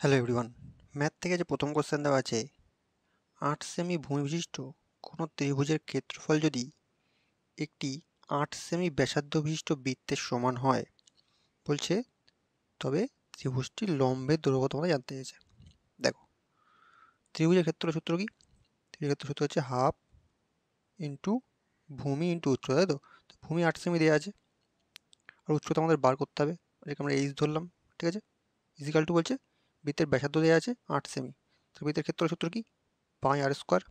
Hello everyone, math থেকে যে প্রথম কোশ্চেন দেওয়া আছে ৮ সেমি ভূমি বিশিষ্ট কোনো ত্রিভুজের ক্ষেত্রফল যদি একটি ৮ সেমি ব্যাসার্ধ বিশিষ্ট বৃত্তের সমান হয় বলছে, তবে ত্রিভুজটির লম্বের দৈর্ঘ্য তোমরা জানতে চেয়েছে। দেখো, ত্রিভুজের ক্ষেত্রফল সূত্র কি? ত্রিভুজের ক্ষেত্র সূত্র হচ্ছে হাফ ইন্টু ভূমি ইন্টু উচ্চতা, তাই তো? ভূমি ৮ সেমি দেওয়া আছে আর উচ্চতা আমাদের বার করতে হবে, এটাকে আমরা এইচ ধরলাম, ঠিক আছে? ইজিক্যাল টু বলছে বৃত্তের ব্যাসার্ধ দেওয়া আছে ৮ সেমি, তো বৃত্তের ক্ষেত্রফল সূত্র কি? পাই আর স্কোয়ার।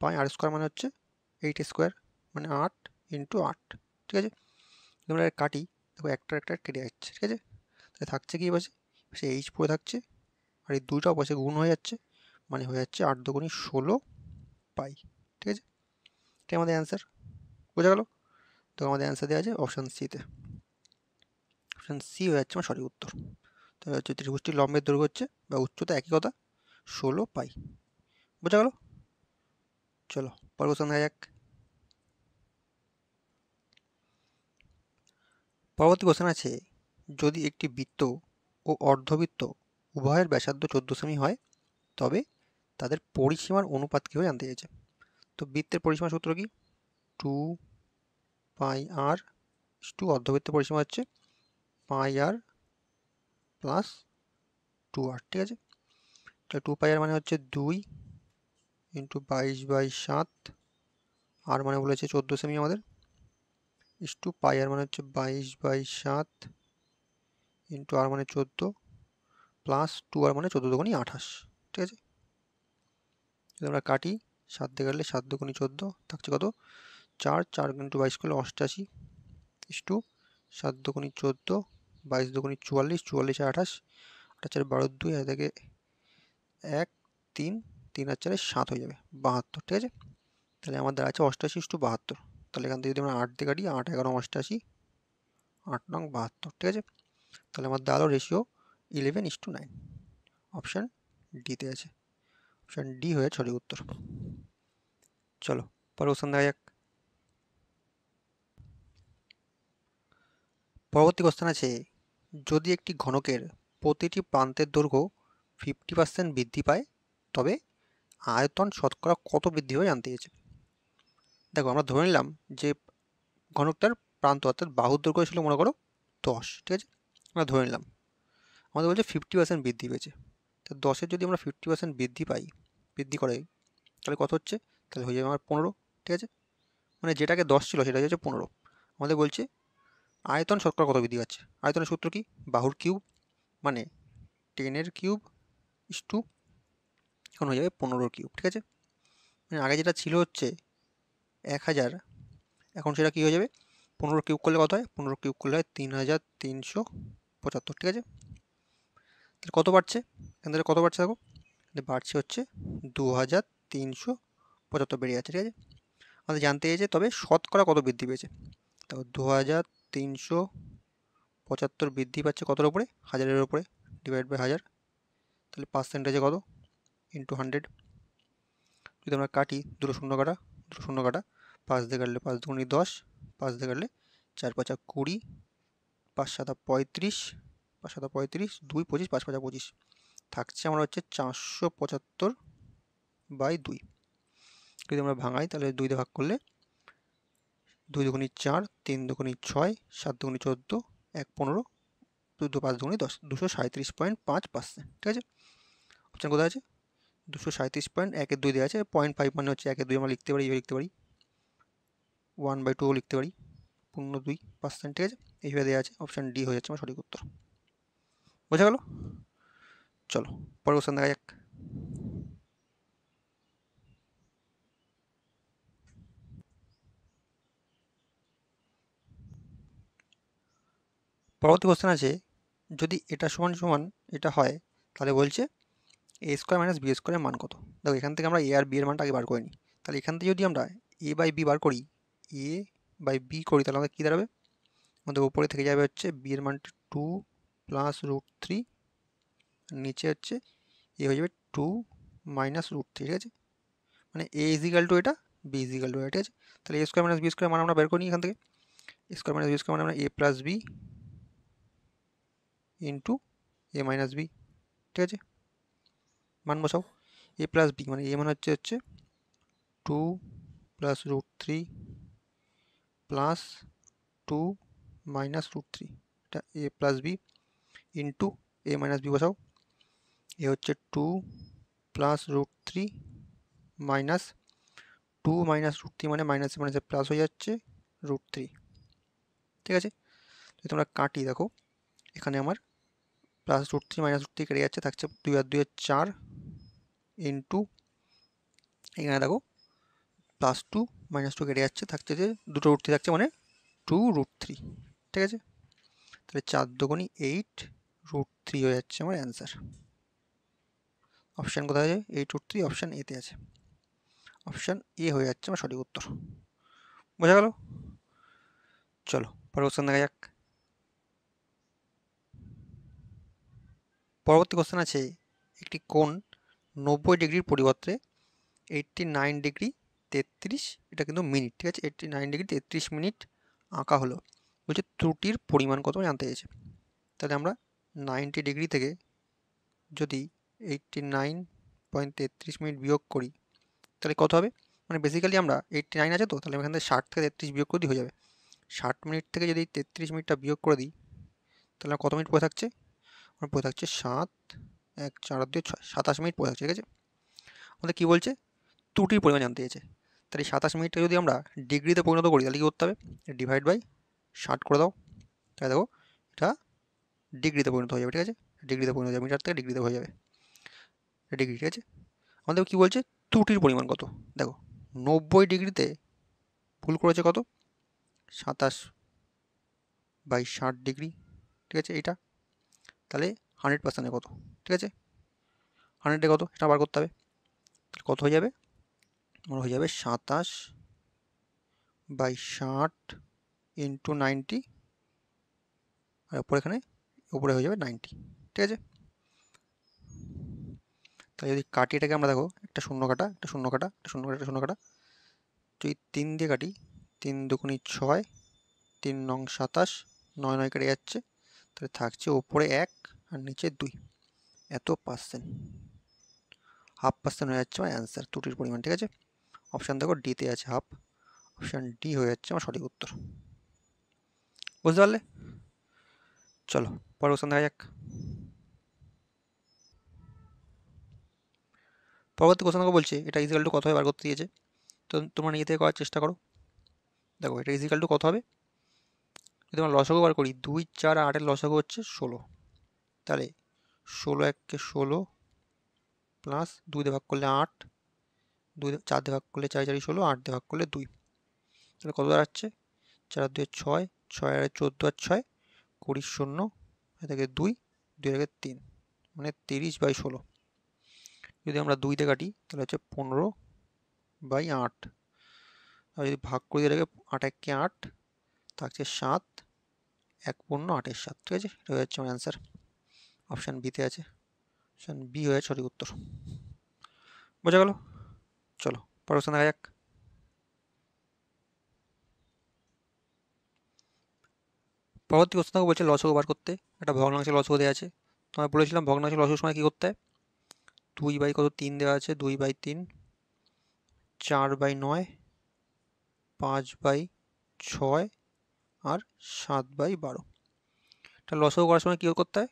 পাই আর স্কোয়ার মানে হচ্ছে 8 স্কোয়ার, মানে 8 ইন্টু 8, ঠিক আছে? আমরা কাটি, দেখো একটা কেটে যাচ্ছে, ঠিক আছে? তাহলে থাকছে কি পাশে? সে এইচ পড়ে থাকছে, আর এই দুইটাও পাশে গুণ হয়ে যাচ্ছে, মানে হয়ে যাচ্ছে 8 দুগুণী 16 পাই, ঠিক আছে? এটাই আমাদের অ্যান্সার, বোঝা গেল? তো আমাদের অ্যান্সার দেওয়া আছে অপশান সিতে। অপশান সি হয়ে যাচ্ছে আমার সঠিক উত্তর। তো হচ্ছে ত্রিভুজটির লম্বের দৈর্ঘ্য হচ্ছে বা উচ্চতা একই কথা 16 পাই, বোঝা গেল? চলো পরের কোশ্চেন দেখা যাক। পরবর্তী কোশ্চেন আছে, যদি একটি বৃত্ত ও অর্ধবৃত্ত উভয়ের ব্যাসার্ধ 14 সেমি হয় তবে তাদের পরিসীমার অনুপাত কীভাবে জানতে চেয়েছে। তো বৃত্তের পরিসীমার সূত্র কি? 2 পাই আর টু, অর্ধবৃত্তের পরিসীমা হচ্ছে পাই আর প্লাস 2r, ঠিক আছে? তো 2 পাই আর মানে হচ্ছে 2 ইন্টু 22/7, আর মানে বলেছে 14 সেমি আমাদের, ইস টু পাই আর মানে হচ্ছে 22/7 ইন্টু আর মানে 14 প্লাস 2r মানে 14 দুগুণী 28, ঠিক আছে? যদি আমরা কাটি, 7 দিয়ে কাটলে 7 দুগুণী 14, থাকছে কত? 4, 4 ইন্টু 22 করলে 88 ইস টু 7 দুগুণী 14, 22 দুগুণী 44, 44 আর 28, 28 আর 12 2, আর থেকে 1 3, 3 আর 4 7 হয়ে যাবে 72, ঠিক আছে? তাহলে আমাদের আছে 88 ইস টু 72, তাহলে এখান থেকে যদি আমরা 8 দিয়ে কাটি, 8 11 88, 8 নং 72, ঠিক আছে? তাহলে আমার দাঁড়ালো রেশিও 11:9, অপশান ডিতে আছে। অপশান ডি হয়ে সঠিক উত্তর। চলো পরের কোশ্চেন দেখা যাক। পরবর্তী কোশ্চেন আছে, যদি একটি ঘনকের প্রতিটি প্রান্তের দৈর্ঘ্য 50% বৃদ্ধি পায় তবে আয়তন শতকরা কত বৃদ্ধি হবে জানতে চেয়েছে। দেখো, আমরা ধরে নিলাম যে ঘনকটার প্রান্ত অর্থাৎ বাহুর দৈর্ঘ্য ছিল মনে করো 10, ঠিক আছে? আমরা ধরে নিলাম, আমাদের বলছে 50% বৃদ্ধি পেয়েছে, তো 10-এর যদি আমরা 50% বৃদ্ধি করে, তাহলে কত হচ্ছে? তাহলে হয়ে যাবে আমার 15, ঠিক আছে? মানে যেটাকে 10 ছিল সেটা হচ্ছে 15। আমাদের বলছে আয়তন শতকরা কত বৃদ্ধি পাচ্ছে। আয়তনের সূত্র কি? বাহুর কিউব, মানে 10-এর কিউব ইস টু, এখন হয়ে যাবে 15-র কিউব, ঠিক আছে? মানে আগে যেটা ছিল হচ্ছে 1000, এখন সেটা কি হয়ে যাবে? 15 কিউব করলে কত হয়? 15 কিউব করলে হয় 3375, ঠিক আছে? তাহলে কত বাড়ছে? এখান থেকে কত বাড়ছে দেখো, বাড়ছে হচ্ছে 2375 বেড়ে যাচ্ছে, ঠিক আছে? আমাদের জানতে চেয়েছে তবে শতকরা কত বৃদ্ধি পেয়েছে। তো 2375 বৃদ্ধি পাচ্ছে কতর উপরে? 1000-এর উপরে, ডিভাইড বাই 1000, তাহলে পার্সেন্টেজে কত? ইন্টু 100। যদি আমরা কাটি, দুটো শূন্য কাটা, 5 দিয়ে কাটলে 5 দুগুণী 10, 5 দিয়ে কাটলে 4 5 20, 5 7 35, 5 7 35, 2 25, 5 5 25, থাকছে আমার হচ্ছে 475/2। যদি আমরা ভাঙাই তাহলে 2 দিয়ে ভাগ করলে 2 দুগুণী 4, 3 দুগুণী 6, 7 দুগুণী 14, 1 15, 2 5 দুগুণী 10, 237.5%, ঠিক আছে? অপশান কোথায় আছে? 237.1-2 দেওয়া আছে, 0.5 মানে হচ্ছে 1-2 আমরা লিখতে পারি, এইভাবে লিখতে পারি, 1/2 লিখতে পারি, 0.2%, ঠিক আছে? এইভাবে দেওয়া আছে, অপশান ডি হয়ে যাচ্ছে আমার সঠিক উত্তর, বোঝা গেল? চলো পরের কোশ্চেন দেখা যাক। পরবর্তী কোশ্চেন আছে, যদি এটা সমান সমান এটা হয় তাহলে বলছে এ স্কোয়ার মাইনাস বি স্কোয়ারের মান কত। দেখো, এখান থেকে আমরা এ আর বি এর মানটা আগে বার করে নিই। তাহলে এখান থেকে যদি আমরা এ বাই বি বার করি, এ বাই বি করি, তাহলে আমাদের কী দাঁড়াবে? আমাদের উপরে থেকে যাবে হচ্ছে বি এর মানটা 2 প্লাস √3, নিচে হচ্ছে এ হয়ে যাবে 2 মাইনাস √3, ঠিক আছে? মানে এ ইজিক্যাল টু এটা, বি ইজিক্যাল টু এটা, ঠিক আছে? তাহলে A square minus B square মান আমরা বের করি এখান থেকে। এ স্কোয়ার মাইনাস বি স্কোয়ার মানে আমরা এ plus B into A minus B, ঠিক আছে, মান বসাও। এ প্লাস বি মানে এ মান হচ্ছে 2 প্লাস √3 প্লাস 2 মাইনাস √3, এটা এ plus B into A minus B বসাও। এ হচ্ছে 2 প্লাস √3 মাইনাস 2 মাইনাস √3 মানে মাইনাসে মাইনাসে প্লাস হয়ে যাচ্ছে √3, ঠিক আছে। যদি তোমরা কাটি দেখো এখানে আমার প্লাস √3 মাইনাস √3 কেটে যাচ্ছে, থাকছে 2 আর 2 4 ইন্টু এখানে দেখো প্লাস 2 মাইনাস 2 কেটে যাচ্ছে, থাকছে যে দুটো √3 থাকছে মানে 2√3, ঠিক আছে। তাহলে 4 দুগুণী 8 √3 হয়ে যাচ্ছে আমার অ্যান্সার। অপশান কোথায় আছে? 8 √3 অপশান এতে আছে, অপশান এ হয়ে যাচ্ছে আমার সঠিক উত্তর। বোঝা গেল? চলো পরের কোশ্চেন দেখা যাক। পরবর্তী কোশ্চেন আছে, একটি কোণ 90 ডিগ্রির পরিবর্তে 89 ডিগ্রি 33, এটা কিন্তু মিনিট, ঠিক আছে, 89 ডিগ্রি 33 মিনিট আঁকা হলো। বলছে ত্রুটির পরিমাণ কত জানতে চেয়েছে। তাহলে আমরা 90 ডিগ্রি থেকে যদি 89.33 মিনিট বিয়োগ করি তাহলে কত হবে? মানে বেসিক্যালি আমরা 89 আছে তো, তাহলে এখান থেকে 60 থেকে 33 বিয়োগ করে দিই হয়ে যাবে। 60 মিনিট থেকে যদি 33 মিনিটটা বিয়োগ করে দিই তাহলে কত মিনিট পড়ে থাকছে? আমার পড়ে থাকছে 7, 1 4 2 6, 27 মিনিট পড়ে থাকছে, ঠিক আছে। আমাদের কী বলছে? ত্রুটির পরিমাণ জানতে চেয়েছে। তাহলে 27 মিনিটটা যদি আমরা ডিগ্রিতে পরিণত করি তাহলে কী করতে হবে? ডিভাইড বাই 60 করে দাও, তাই দেখো এটা ডিগ্রিতে পরিণত হয়ে যাবে, ঠিক আছে, ডিগ্রিতে পরিণত হয়ে যাবে, মিটার থেকে ডিগ্রিতে হয়ে যাবে ডিগ্রি, ঠিক আছে। আমাদের কী বলছে? ত্রুটির পরিমাণ কত? দেখো 90 ডিগ্রিতে ভুল করেছে কত? 27 বাই 60 ডিগ্রি, ঠিক আছে এটা। তাহলে 100% কত, ঠিক আছে, 100-এ কত এটা বার করতে হবে। তাহলে কত হয়ে যাবে? আমার হয়ে যাবে 27 বাই 60 ইন্টু 90, আর উপরে এখানে উপরে হয়ে যাবে 90, ঠিক আছে। তাই যদি কাটি এটাকে আমরা দেখো একটা শূন্য কাটা, একটা শূন্য কাটা, একটা শূন্য কাটা, একটা শূন্য কাটা, যদি 3 দিয়ে কাটি 3 দুগুণী 6, 3 নং 27, 9 9 কেটে যাচ্ছে, তাহলে থাকছে ওপরে 1 আর নিচে 2, এত পার্সেন্ট, 0.5% হয়ে যাচ্ছে আমার অ্যান্সার ত্রুটির পরিমাণ, ঠিক আছে। অপশান দেখো ডিতে আছে 1/2, অপশান ডি হয়ে যাচ্ছে আমার সঠিক উত্তর। বুঝতে পারলে? চলো পরের অপশান দেখা যাক। পরবর্তী কোশ্চেন আমাকে বলছে এটা ইজিক্যাল টু কত হবে বার করতে দিয়েছে, তো তোমরা নিজে থেকে করার চেষ্টা করো। দেখো এটা ইজিক্যাল টু কত হবে? যদি আমরা লসাগু বার করি 2 4 8 এর লসাগু হচ্ছে 16, তাহলে 16 1 16 প্লাস 2 দিয়ে ভাগ করলে 8, 2 4 দিয়ে ভাগ করলে 4 4 16, 8 দিয়ে ভাগ করলে 2, তাহলে কত দাঁড়াচ্ছে? 4 2 6, 6 আর 14 আর 6 20 শূন্য, এ থেকে 2, 2 থেকে 3 মানে 30 বাই 16। যদি আমরা 2 দিয়ে কাটি তাহলে হচ্ছে 15 বাই 8, আর যদি ভাগ করে দিয়ে রেখে 8 1 8 থাকছে 7, 1 15 8 এর 7, ঠিক আছে, এটা হয়ে যাচ্ছে আমার অ্যান্সার। অপশান বিতে আছে, অপশান বি হয়ে যাচ্ছে সঠিক উত্তর। বোঝা গেল? চলো পরের প্রশ্ন দেখা যাক। পরবর্তী প্রশ্ন বলছে লসাগু বার করতে, একটা ভগ্নাংশের লসাগু দেওয়া আছে। তোমায় বলেছিলাম ভগ্নাংশের লসাগুর সময় কী করতে হয়? 2 বাই কত 3 দেওয়া আছে, 2 বাই 3, 4 বাই 9, 5 বাই 6 আর 7 বাই 12। এটা লসাগু করার সময় কী করতে হয়?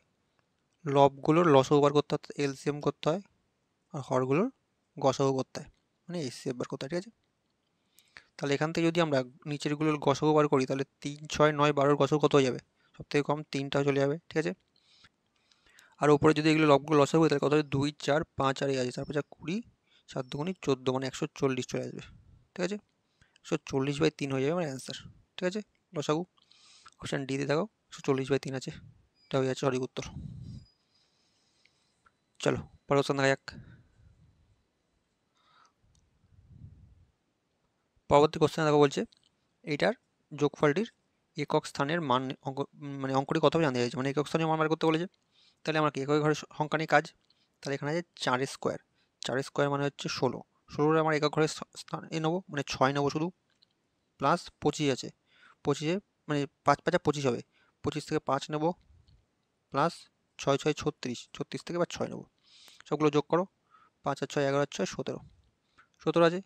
লবগুলোর লসাগু বার করতে হয়, এলসিএম করতে হয়, আর হরগুলোর গসাগু করতে হয়, মানে এইচসিএফ বার করতে হয়, ঠিক আছে। তাহলে এখান থেকে যদি আমরা নিচেরগুলোর গসাগু বার করি তাহলে 3 6 9 12 গসাগু কত হয়ে যাবে? সবথেকে কম 3টা চলে যাবে, ঠিক আছে। আর উপরে যদি এগুলো লবগুলো লসাগু হয় তাহলে কত হবে? 2 4 5 আর এই আছে, তারপর যা 20, 7 দুগুণী 14 মানে 140 চলে আসবে, ঠিক আছে। 140 বাই 3 হয়ে যাবে আমার অ্যান্সার, ঠিক আছে, লসাগু। অপশান ডিতে দেখো 140 বাই 3 আছে, এটা হয়ে যাচ্ছে সঠিক উত্তর। চলো পরের অপশান দেখা যাক। পরবর্তী কোশ্চেনে দেখো বলছে এইটার যোগফলটির একক স্থানের মান মানে অঙ্কটি কত হবে জানতে চাইছে, মানে একক স্থানীয় মান বার করতে বলেছে। তাহলে আমার কি একক ঘরের সংখ্যা নিয়ে কাজ। তাহলে এখানে আছে 4 স্কোয়ার, 4 স্কোয়ার মানে হচ্ছে 16, 16 আমার একক ঘরের স্থান এ নেবো, মানে 6 নেবো শুধু, প্লাস 25 আছে, 25 মানে 5 5 25 হবে, 25 থেকে 5 নেবো, প্লাস ছয় ছয় 36, 36 থেকে এবার 6 নেবো, সবগুলো যোগ করো, 5 আর 6 11 আর 6 17, 17 আছে,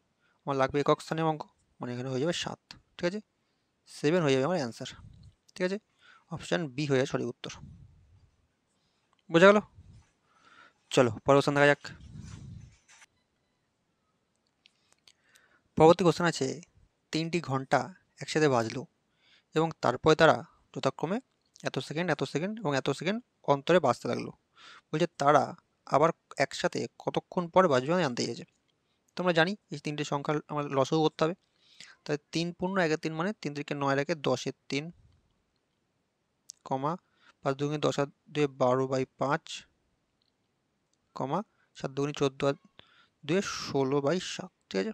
আমার লাগবে একক স্থানীয় অঙ্ক, মানে এখানে হয়ে যাবে 7, ঠিক আছে, 7 হয়ে যাবে আমার অ্যান্সার, ঠিক আছে, অপশান বি হয়ে যাবে সঠিক উত্তর। বোঝা গেল? চলো পরের কোশ্চেন দেখা যাক। পরবর্তী কোশ্চেন আছে, 3টি ঘন্টা একসাথে বাজলো এবং তারপরে তারা যথাক্রমে এত সেকেন্ড এত সেকেন্ড এবং এত সেকেন্ড অন্তরে বাজতে লাগলো। বলছে তারা আবার একসাথে কতক্ষণ পরে বাজবে মানে জানতে চেয়েছে। তোমরা জানি এই 3টে সংখ্যা আমার লসও করতে হবে, তাহলে 3 পূর্ণ 1 3 মানে 3 3 9 1 10 3, কমা 5 2 10 আর 2 12/5, কমা 7 2 14 আর 2 16/7, ঠিক আছে,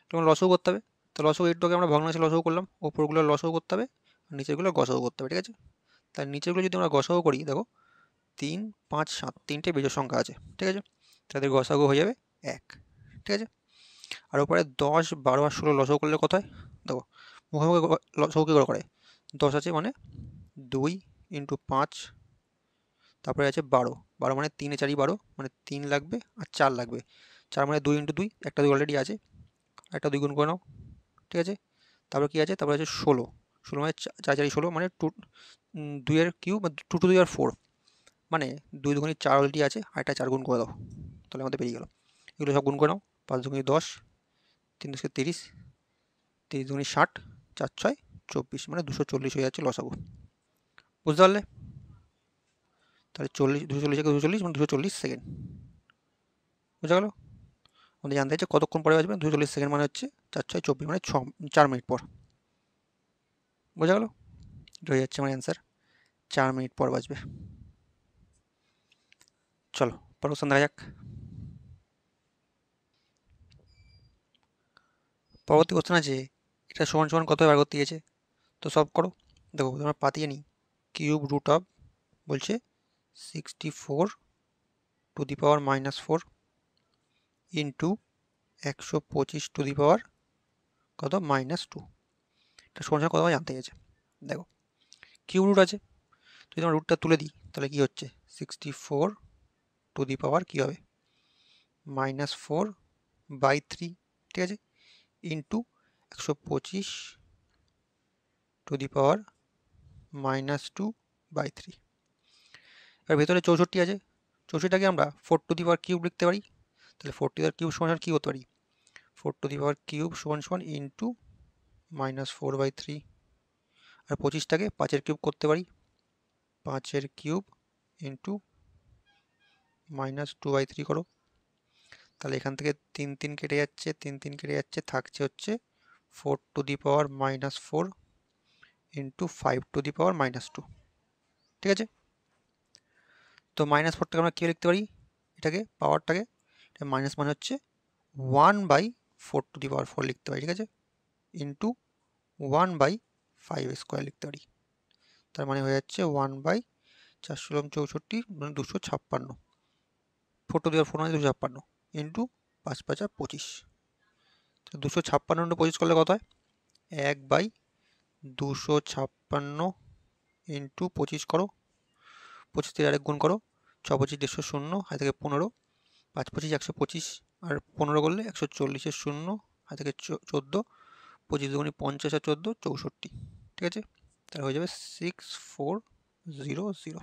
তোমার লসও করতে হবে। তো লসও এইটুকে আমরা ভগ্নাংশে লসও করলাম, ওপরগুলো লসও করতে হবে আর নিচেরগুলো গসাও করতে হবে, ঠিক আছে। তাই নিচেরগুলো যদি আমরা গসাও করি, দেখো 3 5 7 3টে বিজোড় সংখ্যা আছে, ঠিক আছে, তাদের গসাগু হয়ে যাবে 1, ঠিক আছে। আর উপরে 10 12 আর 16 লসও করলে কত হয়, দেখো মুখোমুখি লসও কী করে 10 আছে মানে 2 × 5, তারপরে আছে 12, 12 মানে 3 এ 4 12 মানে 3 লাগবে আর 4 লাগবে, 4 মানে 2 × 2, একটা 2 অলরেডি আছে, একটা 2 গুণ করে নাও, ঠিক আছে। তারপর কি আছে, তারপর আছে 16, 16 মানে 4 4 16 মানে 2 এর কিউব 2 টু দি পাওয়ার 4, মানে 2 দুগুণে 4 অলরেডি আছে আর একটা 4 গুণ করে দাও, তাহলে আমাদের বেরিয়ে গেল। এগুলো সব গুণ করে নাও, 5 দুগুণে 10, 3 10 30, 30 দুগুণে 60, 4 6 24, মানে 240 হয়ে যাচ্ছে লসাগু। বুঝতে পারলে? তাহলে 40 240 থেকে 240 মানে 240 সেকেন্ড। বুঝা গেল? আমাদের জানতে চাইছে কতক্ষণ পরে বাজবে, 240 সেকেন্ড মানে হচ্ছে 4 6 24 মানে 4 মিনিট পর। বোঝা গেল? এটা হয়ে যাচ্ছে আমার অ্যান্সার, 4 মিনিট পর বাজবে। চলো পরের কোশ্চেন দেখা যাক। পরবর্তী কোশ্চেন আছে, এটা সমান সমান কত বার করতে গিয়েছে, তো সলভ করো। দেখো আমরা পাতিয়ে নিই, কিউব রুট অফ বলছে 64 to the power -4 into 125 to the power কত -2, এটা সমান সমান কত জানতে গেছে। দেখো কিউব রুট আছে, যদি আমরা রুটটা তুলে দিই তাহলে কি হচ্ছে 64 টু দি পাওয়ার কী হবে -4/3, ঠিক আছে, ইন্টু 125 টু দি পাওয়ার -2/3। এবার ভেতরে 64 আছে, 64টাকে আমরা 4 টু দি পাওয়ার কিউব লিখতে পারি, তাহলে 4 টু দি পাওয়ার কিউব সমান কী করতে পারি, 4 টু দি পাওয়ার কিউব সমান ইন্টু -4/3, আর 25টাকে 5-এর কিউব করতে পারি, 5-এর কিউব ইন্টু -2/3 করো, তাহলে এখান থেকে 3 3 কেটে যাচ্ছে, 3 3 কেটে যাচ্ছে, থাকছে হচ্ছে 4 to the power -4 into 5 to the power -2, ঠিক আছে। তো -4টাকে আমরা কী লিখতে পারি, এটাকে পাওয়ারটাকে, এটা মাইনাস মানে হচ্ছে 1/4 টু দি পাওয়ার 4 লিখতে পারি, ঠিক আছে, ইন্টু 1/5 স্কোয়ার লিখতে পারি, তার মানে হয়ে যাচ্ছে 1/464 মানে 256, 4 টু দি পাওয়ার 4 মানে 256 ইন্টু 5 5 25, 256 ইন্টু 25 করলে কত হয়, 1/256 ইন্টু 25 করো, 25 থেকে আরেক গুণ করো, 6 25 150, হাতে থেকে 15, 5 25 125, আর 15 করলে 140 0, হাতে থেকে 14, 25 দুগুণে 50 আর 14 64, ঠিক আছে, তাহলে হয়ে যাবে 6400,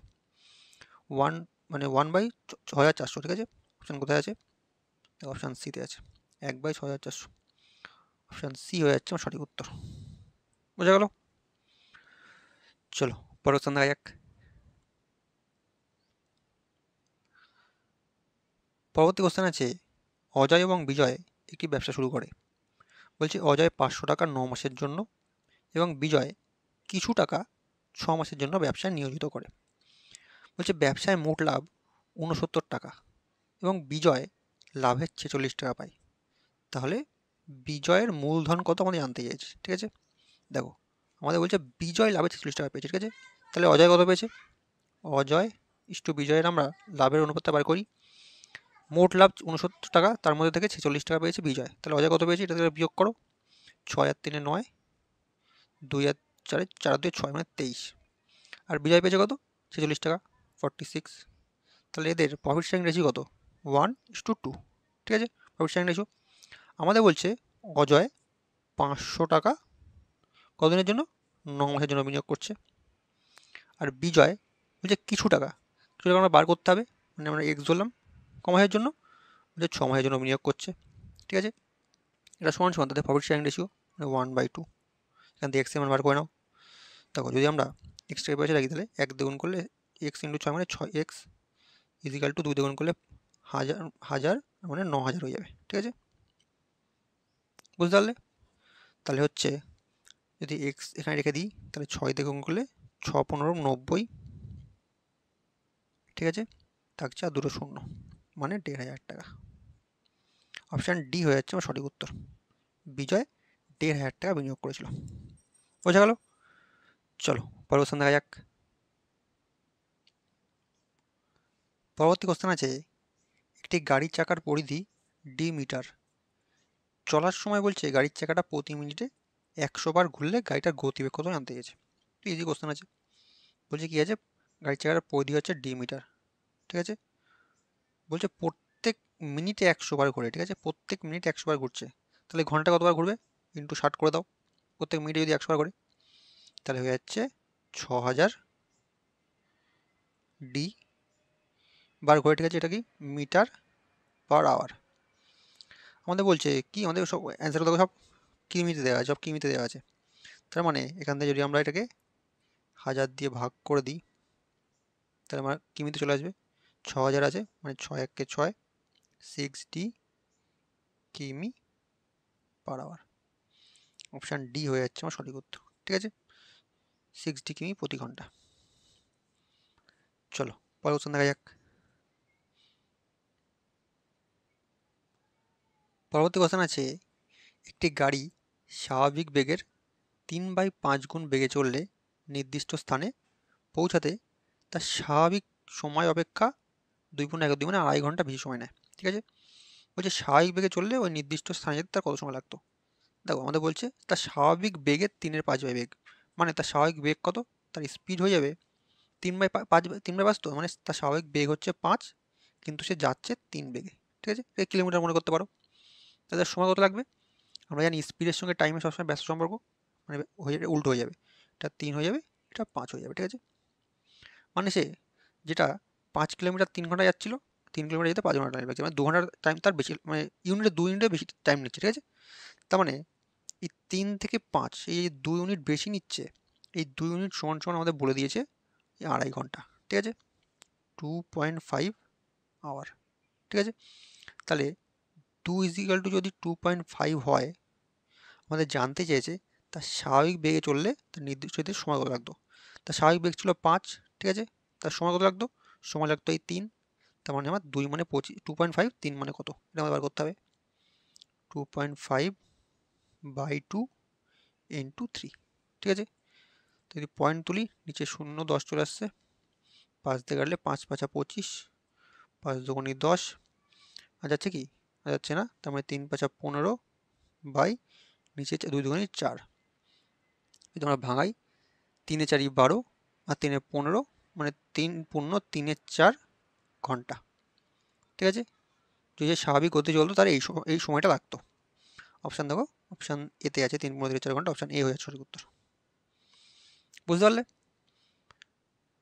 1 মানে 1/6400, ঠিক আছে। অপশান কোথায় আছে, অপশান সিতে আছে, 1/6400, অপশান সি হয়ে যাচ্ছে আমার সঠিক উত্তর। বোঝা গেল? চলো পরের কোশ্চেন দেখা যাক। পরবর্তী কোশ্চেন আছে, অজয় এবং বিজয় একটি ব্যবসা শুরু করে। বলছে অজয় 500 টাকা 9 মাসের জন্য এবং বিজয় কিছু টাকা 6 মাসের জন্য ব্যবসায় নিয়োজিত করে। বলছে ব্যবসায় মোট লাভ 69 টাকা এবং বিজয় লাভের 46 টাকা পায়, তাহলে বিজয়ের মূলধন কত আমাদের জানতে চাইছে, ঠিক আছে। দেখো আমাদের বলছে বিজয় লাভের 46 টাকা পেয়েছে, ঠিক আছে, তাহলে অজয় কত পেয়েছে, অজয় ইস্টু বিজয়ের আমরা লাভের অনুপাতটা বার করি, মোট লাভ 69 টাকা, তার মধ্যে থেকে 46 টাকা পেয়েছে বিজয়, তাহলে অজয় কত পেয়েছে এটা থেকে বিয়োগ করো, 6 আর 3 9, 2 আর 4 4 2 6 মানে 23, আর বিজয় পেয়েছে কত 46 টাকা, 46, তাহলে এদের প্রফিট শেয়ারিং রেশিও কত? 1:2, ঠিক আছে, প্রফিট শেয়ারিং রেশিও। আমাদের বলছে অজয় 500 টাকা কতদিনের জন্য? 9 মাসের জন্য বিনিয়োগ করছে। আর বিজয় বলছে কিছু টাকা আমরা বার করতে হবে, মানে আমরা এক্স ধরলাম, ক মাসের জন্য? বলছে 6 মাসের জন্য বিনিয়োগ করছে, ঠিক আছে। এটা সমান সমান তাদের প্রফিট শেয়ারিং রেশিও, মানে 1/2। এখান থেকে এক্স এর মান বার করে নাও। দেখো যদি আমরা এক্সটাকে পাশে রাখি তাহলে 1 দ্বিগুণ করলে এক্স ইন্টু 6 মানে 6x ইজিক্যাল টু 2 দ্বিগুণ করলে 1000 মানে 9000 হয়ে যাবে, ঠিক আছে, বুঝতে পারলে? তাহলে হচ্ছে যদি এক্স এখানে রেখে দিই তাহলে 6 দ্বিগুণ করলে 6 15 90, ঠিক আছে, থাকছে আর দুটো শূন্য, মানে 1500 টাকা। অপশান ডি হয়ে যাচ্ছে আমার সঠিক উত্তর। বিজয় 1500 টাকা বিনিয়োগ করেছিল। বোঝা গেল? চলো পরের কোশ্চেন দেখা যাক। পরবর্তী কোশ্চেন আছে, একটি গাড়ির চাকার পরিধি ডি মিটার, চলার সময় বলছে গাড়ির চাকাটা প্রতি মিনিটে 100 বার ঘুরলে গাড়িটার গতিবেগ কত জানতে গেছে। ইজি কোশ্চেন আছে, বলছে কি আছে, গাড়ির চাকাটার পরিধি হচ্ছে ডি মিটার, ঠিক আছে, বলছে প্রত্যেক মিনিটে 100 বার ঘুরে, ঠিক আছে, প্রত্যেক মিনিটে 100 বার ঘুরছে, তাহলে ঘন্টা কতবার ঘুরবে? ইন্টু 60 করে দাও, প্রত্যেক মিনিটে যদি 100 বার ঘুরে তাহলে হয়ে যাচ্ছে 6000 ডি বার ঘুরে, ঠিক আছে, এটা কি মিটার পার আওয়ার। আমাদের বলছে কি, আমাদের সব অ্যান্সার দেখো সব কিমিতে দেওয়া আছে, সব কিমিতে দেওয়া আছে। তার মানে এখান থেকে যদি আমরা এটাকে 1000 দিয়ে ভাগ করে দিই তাহলে আমার কিমিতে চলে আসবে, 6000 আছে মানে 6 1 6, 60 কিমি পার আওয়ার। অপশান ডি হয়ে যাচ্ছে আমার সঠিক উত্তর, ঠিক আছে, 60 কিমি প্রতি ঘন্টা। চলো পরের কোশ্চেন দেখা যাক। পরবর্তী কোশ্চেন আছে, একটি গাড়ি স্বাভাবিক বেগের 3/5 গুণ বেগে চললে নির্দিষ্ট স্থানে পৌঁছাতে তার স্বাভাবিক সময় অপেক্ষা 2.1 মানে 2.5 ঘন্টা বেশি সময় নেয়, ঠিক আছে। বলছে স্বাভাবিক বেগে চললে ওই নির্দিষ্ট স্থানে যেতে তার কত সময় লাগতো। দেখো আমাদের বলছে তার স্বাভাবিক বেগের 3/5 বেগ, মানে তার স্বাভাবিক বেগ কত, তার স্পিড হয়ে যাবে 3/5 তো, মানে তার স্বাভাবিক বেগ হচ্ছে 5 কিন্তু সে যাচ্ছে 3 বেগে, ঠিক আছে, এটা কিলোমিটার মনে করতে পারো। তাদের সময় কত লাগবে? আমরা জানি স্পিডের সঙ্গে টাইমের সবসময় ব্যস্ত সম্পর্ক, মানে হয়ে যাবে উল্টো হয়ে যাবে, এটা 3 হয়ে যাবে, এটা 5 হয়ে যাবে, ঠিক আছে। মানে সে যেটা 5 কিলোমিটার 3 ঘন্টা যাচ্ছিল, 3 কিলোমিটার যেতে 5 ঘন্টা টাইম লাগছে, মানে 2 ঘন্টার টাইম তার বেশি, মানে ইউনিটে 2 ইউনিটে বেশি টাইম নিচ্ছে, ঠিক আছে। তার মানে এই 3 থেকে 5 এই 2 ইউনিট বেশি নিচ্ছে, এই 2 ইউনিট সমান সমান আমাদের বলে দিয়েছে এই 2.5 ঘন্টা, ঠিক আছে, 2.5 আওয়ার, ঠিক আছে। তাহলে 2 ইজিক্যাল টু যদি 2.5 হয়, আমাদের জানতে চেয়েছে তার স্বাভাবিক বেগে চললে তার নির্দিষ্ট সময় কত লাগতো। তার স্বাভাবিক বেগ ছিল 5, ঠিক আছে, তার সময় কত লাগতো? সময় লাগতো এই 3, তার মানে আমার 2 মানে 25, 2.5, 3 মানে কত, এটা আমাদের বার করতে হবে। 2.5/2 ইন্টু 3, ঠিক আছে। তো যদি পয়েন্ট তুলি নিচে 0 10 চলে আসছে, 5 দিয়ে কাটলে 5 5 25, 5 দুগুণে 10, আর যাচ্ছে কি, আর যাচ্ছে না, তার মানে 3 5 15 বাই নিচে 2 দুগুণে 4, যদি আমরা ভাঙাই 3 4 12 আর 3 15, মানে 3 পূর্ণ 3 4 ঘন্টা, ঠিক আছে। যদি স্বাভাবিক গতি চলতো তার এই সময়টা লাগতো। অপশান দেখো, অপশান এতে আছে 3 15 4 ঘন্টা, অপশান এ হয়ে যাচ্ছে সঠিক উত্তর, বুঝতে পারলে?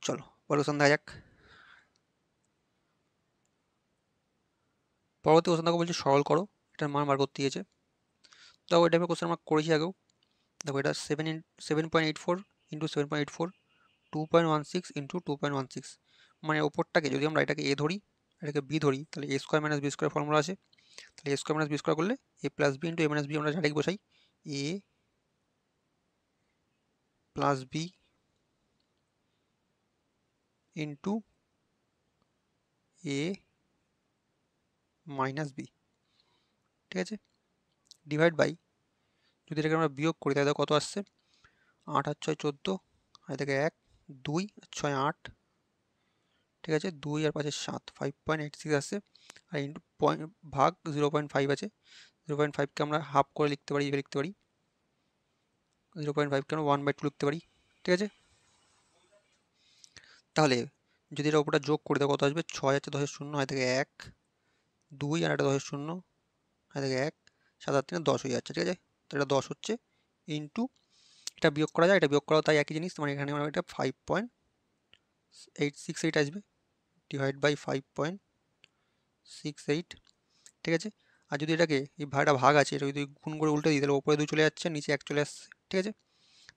চলো পরের কোশ্চেন দেখা যাক। পরবর্তী কোশ্চেন দেখো বলছে সরল করো, এটার মান বার করতে দিয়েছে। দেখো এটা আমি কোশ্চেন আমরা করেছি আগেও। দেখো এটা 7.84 ইন্টু 7.84, 2.16 ইন্টু 2.16, মানে ওপরটাকে যদি আমরা এটাকে এ ধরি, এটাকে বি ধরি, তাহলে A square minus B square formula আছে। তাহলে A square minus B square করলে A plus B into A minus B আমরা ডাইরেক্ট বসাই, A plus B into A minus B, ঠিক আছে, ডিভাইড বাই, যদি এটাকে আমরা বিয়োগ করি তাহলে কত আসছে, 8 আর 6 14, আর থেকে 1 2 6 8, ঠিক আছে, 2 আর 5 7, 5.86 আসছে, আর ইন্টু ভাগ 0.5 আছে, 0.5কে আমরা হাফ করে লিখতে পারি, লিখতে পারি 0.5কে আমরা 1/2 লিখতে পারি, ঠিক আছে। তাহলে যদি এটা উপরটা যোগ করে দেয় কত আসবে, 6 আছে 10-এর শূন্য, হয় থেকে 1, 2 আর একটা 10-এর শূন্য, হয় থেকে 1, 7 আর 3 10 হয়ে যাচ্ছে, ঠিক আছে। তো এটা 10 হচ্ছে ইন্টু, এটা বিয়োগ করা যায়, এটা বিয়োগ করাও তাই একই জিনিস, মানে এখানে আমরা এটা 5.868 আসবে, ডিভাইড বাই 5.68, ঠিক আছে। আর যদি এটাকে এই ভাগটা ভাগ আছে, এটা যদি গুণ করে উল্টে দিই তাহলে ওপরে 2 চলে যাচ্ছে, নিচে 1 চলে আসছে, ঠিক আছে।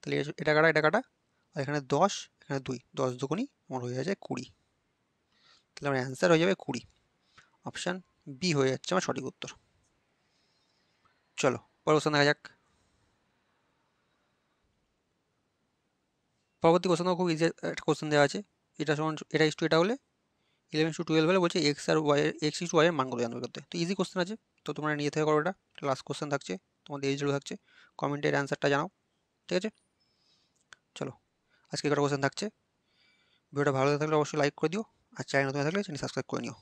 তাহলে এটা কাটা এটা কাটা, আর এখানে 10, এখানে 2, 10 দুগুণই আমার হয়ে যাচ্ছে 20। তাহলে আমার অ্যান্সার হয়ে যাবে 20। অপশান বি হয়ে যাচ্ছে আমার সঠিক উত্তর। চলো পরের কোশ্চেন দেখা যাক। পরবর্তী কোশ্চেনও খুব ইজি একটা কোশ্চেন দেওয়া আছে, এটা সমান এটা ইস টু এটা হলে 11 to 12 হলে বলছে এক্স আর ওয়াই এর এক্স ইস টু ওয়াই এর মান কত জানবে করতে। তো ইজি কোশ্চেন আছে, তো তোমরা নিয়ে থেকে করো। এটা লাস্ট কোশ্চেন থাকছে, তোমাদের এই থাকছে, কমেন্টের অ্যান্সারটা জানাও, ঠিক আছে। চলো আজকে কটা কোশ্চেন থাকছে। ভিডিওটা ভালো লাগলে অবশ্যই লাইক করে দিও, আর চ্যানেল নতুন থাকলে চ্যানেল সাবস্ক্রাইব করে নিও।